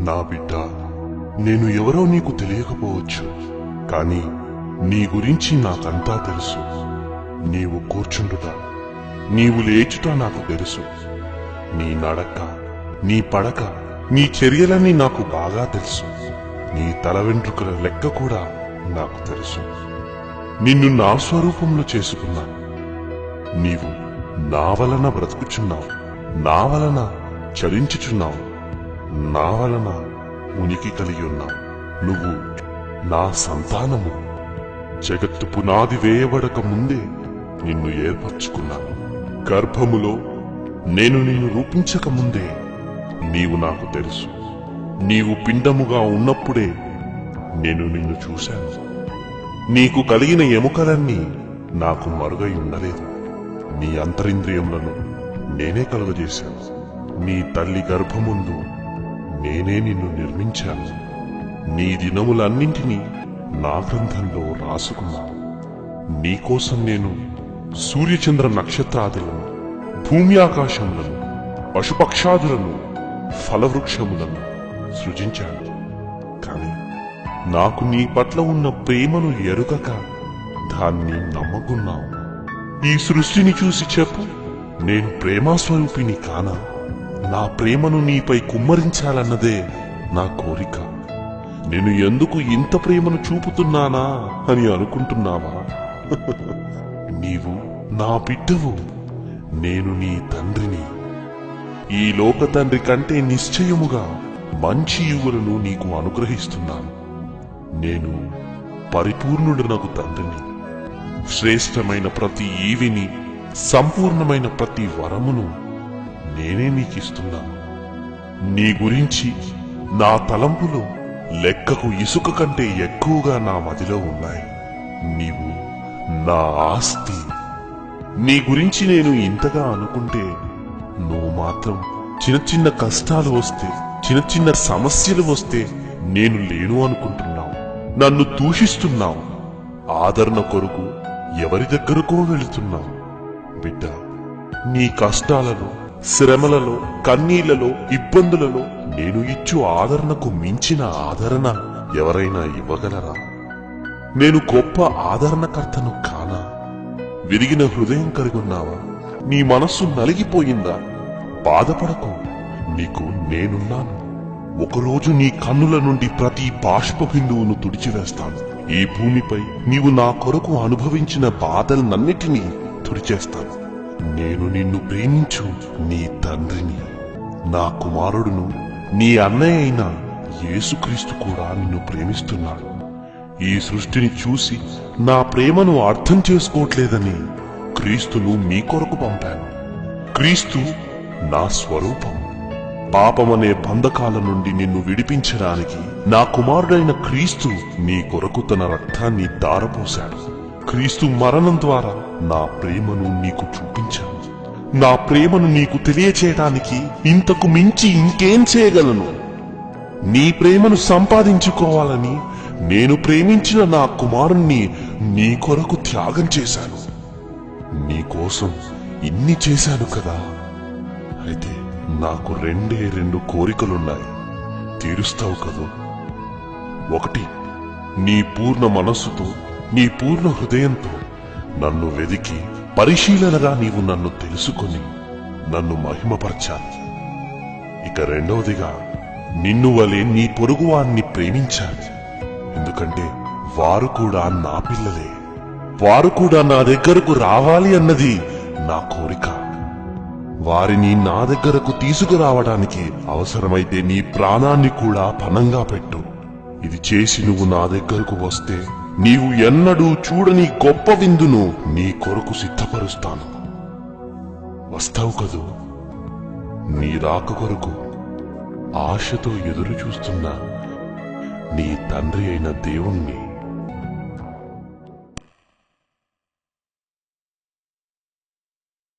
నా బిడ్డ, నేను ఎవరో నీకు తెలియకపోవచ్చు, కాని నీ గురించి నాకంతా తెలుసు. నీవు కూర్చుండుట, నీవు లేచుట నాకు తెలుసు. నీ నడక, నీ పడక, నీ చర్యలన్నీ నాకు బాగా తెలుసు. నీ తల వెంట్రుకల లెక్క కూడా నాకు తెలుసు. నిన్ను నా స్వరూపంలో చేసుకున్నాను. నీవు నా వలన బ్రతుకుచున్నావు, నా వలన చలించుచున్నావు, నా వలన ఉనికి కలిగి ఉన్నావు. నువ్వు నా సంతానము. జగత్తు పునాది వేయబడక ముందే నిన్ను ఏర్పరచుకున్నాను. గర్భములో నేను నిన్ను రూపించక ముందే నీవు నాకు తెలుసు. నీవు పిండముగా ఉన్నప్పుడే నేను నిన్ను చూశాను. నీకు కలిగిన ఎముకలన్నీ నాకు మరుగై ఉండలేదు. నీ అంతరింద్రియములను నేనే కలుగజేశాను. నీ తల్లి గర్భముందు నేనే నిన్ను నిర్మించాను. నీ దినములన్నింటినీ నా గ్రంథంలో రాసుకున్నాను. నీకోసం నేను సూర్యచంద్ర నక్షత్రాదులను, భూమి ఆకాశములను, పశుపక్షాదులను, ఫలవృక్షములను సృజించాను. కాని నాకు నీ పట్ల ఉన్న ప్రేమను ఎరుగక దాన్ని నమ్మకున్నావు. ఈ సృష్టిని చూసి చెప్పు, నేను ప్రేమాస్వరూపిని కానా? నా ప్రేమను నీపై కుమ్మరించాలన్నదే నా కోరిక. నేను ఎందుకు ఇంత ప్రేమను చూపుతున్నానా అని అనుకుంటున్నావా? నీవు నా బిడ్డవు, నేను నీ తండ్రిని. ఈ లోక తండ్రి కంటే నిశ్చయముగా మంచి యువులను నీకు అనుగ్రహిస్తున్నాను. నేను పరిపూర్ణుడనగు తండ్రిని. శ్రేష్టమైన ప్రతి ఈవిని, సంపూర్ణమైన ప్రతి వరమును నేనే నీకిస్తున్నాను. నీ గురించి నా తలంపులు లెక్కకు ఇసుక కంటే ఎక్కువగా నా మదిలో ఉన్నాయి. నీవు నా ఆస్తి. నీ గురించి నేను ఇంతగా అనుకుంటే నువ్వు మాత్రం చిన్న చిన్న కష్టాలు వస్తే, చిన్న చిన్న సమస్యలు వస్తే నేను లేను అనుకుంటున్నావు. నన్ను దూషిస్తున్నావు. ఆదరణ కొరకు ఎవరి దగ్గరకో వెళుతున్నావు. బిడ్డ, నీ కష్టాలలో, శ్రమలలో, కన్నీళ్లలో, ఇబ్బందులలో నేను ఇచ్చు ఆదరణకు మించిన ఆదరణ ఎవరైనా ఇవ్వగలరా? నేను గొప్ప ఆదరణకర్తను కానా? విరిగిన హృదయం కలిగున్నావా? నీ మనస్సు నలిగిపోయిందా? బాధపడకు, నీకు నేనున్నాను. ఒకరోజు నీ కన్నుల నుండి ప్రతి బాష్ప బిందువును తుడిచివేస్తాను. ఈ భూమిపై నీవు నా కొరకు అనుభవించిన బాధలన్నిటినీ తుడిచేస్తాను. నేను నిన్ను ప్రేమించు నీ తండ్రిని. నా కుమారుడును, నీ అన్నయ్య అయిన యేసుక్రీస్తు కూడా నిన్ను ప్రేమిస్తున్నాడు. ఈ సృష్టిని చూసి నా ప్రేమను అర్థం చేసుకోవట్లేదని క్రీస్తును మీ కొరకు పంపాను. క్రీస్తు నా స్వరూపం. పాపమనే బంధకాల నుండి నిన్ను విడిపించడానికి నా కుమారుడైన క్రీస్తు నీ కొరకు తన రక్తాన్ని ధారపోశాడు. క్రీస్తు మరణం ద్వారా నా ప్రేమను నీకు చూపించాను. నా ప్రేమను నీకు తెలియచేయడానికి ఇంతకు మించి ఇంకేం చేయగలను? నీ ప్రేమను సంపాదించుకోవాలని నేను ప్రేమించిన నా కుమారుణ్ణి నీ కొరకు త్యాగం చేశాను. నీకోసం ఇన్ని చేశాను కదా. అయితే నాకు రెండు కోరికలున్నాయి. తీరుస్తావు కదూ? ఒకటి, నీ పూర్ణ మనస్సుతో, నీ పూర్ణ హృదయంతో నన్ను వెదికి పరిశీలనగా నీవు నన్ను తెలుసుకొని నన్ను మహిమపరచాలి. ఇక రెండవదిగా, నిన్ను వలె నీ పొరుగువాన్ని ప్రేమించాలి. ఎందుకంటే వారు కూడా నా పిల్లలే. వారు కూడా నా దగ్గరకు రావాలి అన్నది నా కోరిక. వారిని నా దగ్గరకు తీసుకురావడానికి అవసరమైతే నీ ప్రాణాన్ని కూడా పణంగా పెట్టు. ఇది చేసి నువ్వు నా దగ్గరకు వస్తే నీవు ఎన్నడూ చూడని గొప్ప విందును నీ కొరకు సిద్ధపరుస్తాను. వస్తావు కదూ? నీ రాక కొరకు ఆశతో ఎదురు చూస్తున్నా నీ తండ్రి అయిన దేవుణ్ణి.